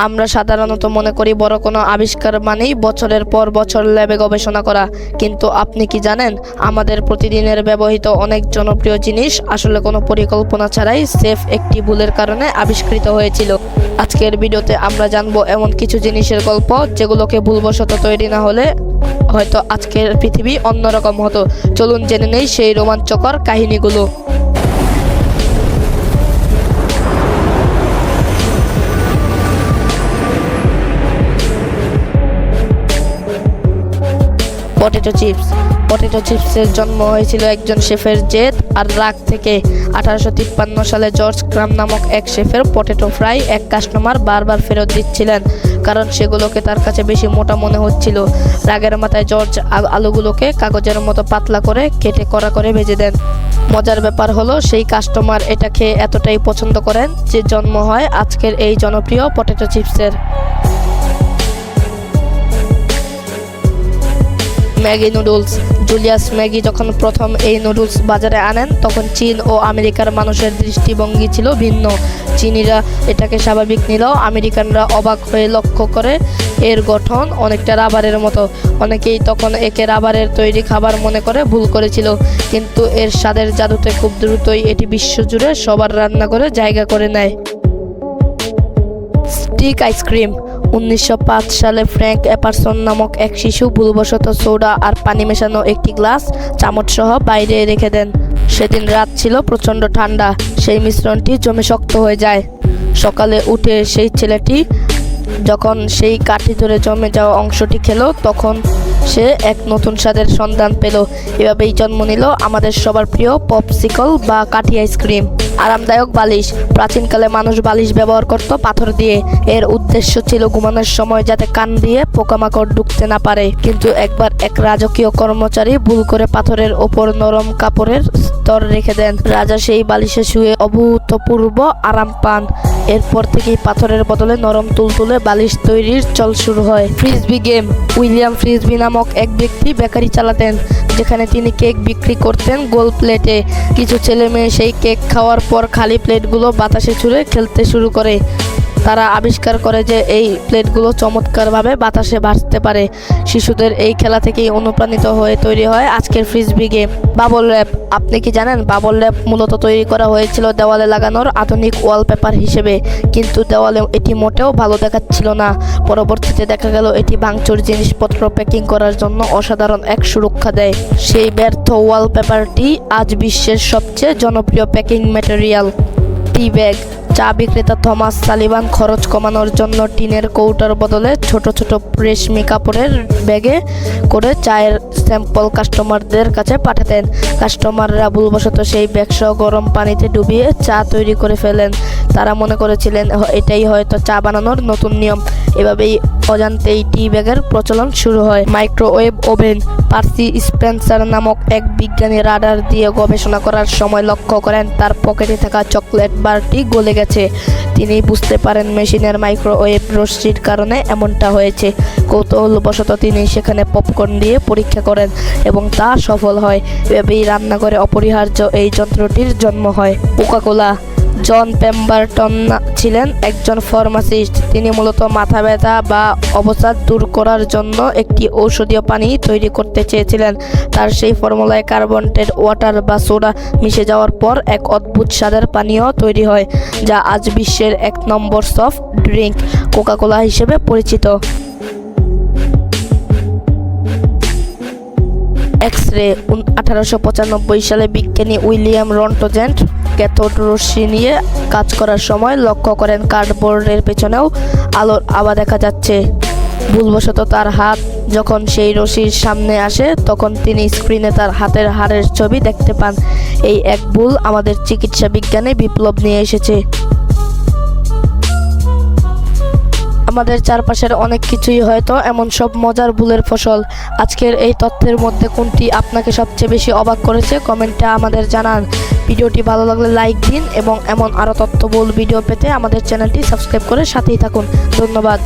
আমরা সাধারণত মনে করি বড় কোনো আবিষ্কার মানেই বছরের পর বছর ল্যাবে গবেষণা করা, কিন্তু আপনি কি জানেন আমাদের প্রতিদিনের ব্যবহৃত অনেক জনপ্রিয় জিনিস আসলে কোনো পরিকল্পনা ছাড়াই সেফ একটি ভুলের কারণে আবিষ্কৃত হয়েছিল। আজকের ভিডিওতে আমরা জানবো এমন কিছু জিনিসের গল্প যেগুলোকে ভুলবশত তৈরি না হলে হয়তো আজকের পৃথিবী অন্যরকম হতো। চলুন জেনে নেই সেই রোমাঞ্চকর কাহিনীগুলো। পটেটো চিপসের জন্ম হয়েছিল একজন শেফের জেদ আর রাগ থেকে। 1853 সালে জর্জ ক্রাম নামক এক শেফের পটেটো ফ্রাই এক কাস্টমার বারবার ফেরত দিচ্ছিলেন, কারণ সেগুলোকে তার কাছে বেশি মোটা মনে হচ্ছিল। রাগের মাথায় জর্জ আলুগুলোকে কাগজের মতো পাতলা করে কেটে কড়া করে ভেজে দেন। মজার ব্যাপার হলো সেই কাস্টমার এটা খেয়ে এতটাই পছন্দ করেন যে জন্ম হয় আজকের এই জনপ্রিয় পটেটো চিপসের। Maggi noodles. জুলিয়াস ম্যাগি যখন প্রথম এই নুডলস বাজারে আনেন তখন চীন ও আমেরিকার মানুষের দৃষ্টিভঙ্গি ছিল ভিন্ন। চীনিরা এটাকে স্বাভাবিক নিলেও আমেরিকানরা অবাক হয়ে লক্ষ্য করে এর গঠন অনেকটা রাবারের মতো। অনেকেই তখন একে রাবারের তৈরি খাবার মনে করে ভুল করেছিল, কিন্তু এর স্বাদের জাদুতে খুব দ্রুতই এটি বিশ্বজুড়ে সবার রান্নাঘরে জায়গা করে নেয়। Stick ice cream. 1905 সালে ফ্র্যাঙ্ক এপারসন নামক এক শিশু ভুলবশত সোডা আর পানি মেশানো একটি গ্লাস চামচ সহ বাইরে রেখে দেন। সেদিন রাত ছিল প্রচণ্ড ঠান্ডা, সেই মিশ্রণটি জমে শক্ত হয়ে যায়। সকালে উঠে সেই ছেলেটি যখন সেই কাঠি ধরে জমে যাওয়া অংশটি খেলো তখন সে এক নতুন স্বাদের সন্ধান পেল। এভাবেই জন্ম নিল আমাদের সবার প্রিয় পপসিকল বা কাঠি আইসক্রিম। আরামদায়ক বালিশ। প্রাচীনকালে মানুষ বালিশ ব্যবহার করত পাথর দিয়ে। এর উদ্দেশ্য ছিল ঘুমানোর সময় যাতে কান দিয়ে পোকামাকড় ঢুকতে না পারে। কিন্তু একবার এক রাজকীয় কর্মচারী ভুল করে পাথরের ওপর নরম কাপড়ের স্তর রেখে দেন। রাজা সেই বালিশে শুয়ে অভূতপূর্ব আরাম পান। এরপর থেকেই পাথরের বদলে নরম তুলতুলে বালিশ তৈরির চল শুরু হয়। Frisbee game. উইলিয়াম ফ্রিসবি নামক এক ব্যক্তি বেকারি চালাতেন, যেখানে তিনি কেক বিক্রি করতেন গোল প্লেটে। কিছু ছেলে মেয়ে সেই কেক খাওয়ার পর খালি প্লেটগুলো বাতাসে ছুঁড়ে খেলতে শুরু করে। তারা আবিষ্কার করে যে এই প্লেটগুলো চমৎকারভাবে বাতাসে ভাসতে পারে। শিশুদের এই খেলা থেকেই অনুপ্রাণিত হয়ে তৈরি হয় আজকের ফ্রিসবি গেম। Bubble wrap. আপনি কি জানেন বাবল র্যাপ মূলত তৈরি করা হয়েছিল দেওয়ালে লাগানোর আধুনিক ওয়ালপেপার হিসেবে, কিন্তু দেওয়ালে এটি মোটেও ভালো দেখাচ্ছিল না। পরবর্তীতে দেখা গেল এটি ভাঙচুর জিনিসপত্র প্যাকিং করার জন্য অসাধারণ এক সুরক্ষা দেয়। সেই ব্যর্থ ওয়ালপেপারটি আজ বিশ্বের সবচেয়ে জনপ্রিয় প্যাকিং ম্যাটেরিয়াল। টি ব্যাগ। চা বিক্রেতা থমাস সালিভান খরচ কমানোর জন্য টিনের কৌটার বদলে ছোট ছোট রেশমি কাপড়ের ব্যাগে করে চায়ের স্যাম্পল কাস্টমারদের কাছে পাঠাতেন। কাস্টমাররা ভুলবশত সেই ব্যাগসহ গরম পানিতে ডুবিয়ে চা তৈরি করে ফেলেন। তারা মনে করেছিলেন এটাই হয়তো চা বানানোর নতুন নিয়ম। এভাবেই অজান্তেই টি ব্যাগের প্রচলন শুরু হয়। Microwave oven. পার্সি স্পেন্সার নামক এক বিজ্ঞানী রাডার দিয়ে গবেষণা করার সময় লক্ষ্য করেন তার পকেটে থাকা চকলেট বারটি গলে গেছে। তিনি বুঝতে পারেন মেশিনের মাইক্রোওয়েভ রশ্মির কারণে এমনটা হয়েছে। কৌতূহলবশত তিনি সেখানে পপকর্ন দিয়ে পরীক্ষা করেন এবং তা সফল হয়। এভাবেই রান্নাঘরে অপরিহার্য এই যন্ত্রটির জন্ম হয়। কোকা-কোলা। জন পেম্বারটন ছিলেন একজন ফার্মাসিস্ট। তিনি মূলত মাথা ব্যথা বা অবসাদ দূর করার জন্য একটি ঔষধীয় পানি তৈরি করতে চেয়েছিলেন। তার সেই ফর্মুলায় কার্বনেটেড ওয়াটার বা সোডা মিশে যাওয়ার পর এক অদ্ভুত স্বাদের পানীয় তৈরি হয়, যা আজ বিশ্বের 1 নম্বর সফট ড্রিঙ্ক কোকা-কোলা হিসেবে পরিচিত। এক্স-রে। 1895 সালে বিজ্ঞানী উইলিয়াম রন্টজেন্ট ক্যাথোড রশ্মি নিয়ে কাজ করার সময় লক্ষ্য করেন কার্ডবোর্ডের পেছনেও আলোর আভা দেখা যাচ্ছে। ভুলবশত তার হাত যখন সেই রশ্মির সামনে আসে তখন তিনি স্ক্রিনে তার হাতের হাড়ের ছবি দেখতে পান। এই এক ভুল আমাদের চিকিৎসা বিজ্ঞানে বিপ্লব নিয়ে এসেছে। আমাদের চারপাশের অনেক কিছুই হয়তো এমন সব মজার ভুলের ফসল। আজকের এই তথ্যের মধ্যে কোনটি আপনাকে সবচেয়ে বেশি অবাক করেছে কমেন্টে আমাদের জানান। ভিডিওটি ভালো লাগলে লাইক দিন এবং এমন আরও তথ্যবহুল ভিডিও পেতে আমাদের চ্যানেলটি সাবস্ক্রাইব করে সাথেই থাকুন। ধন্যবাদ।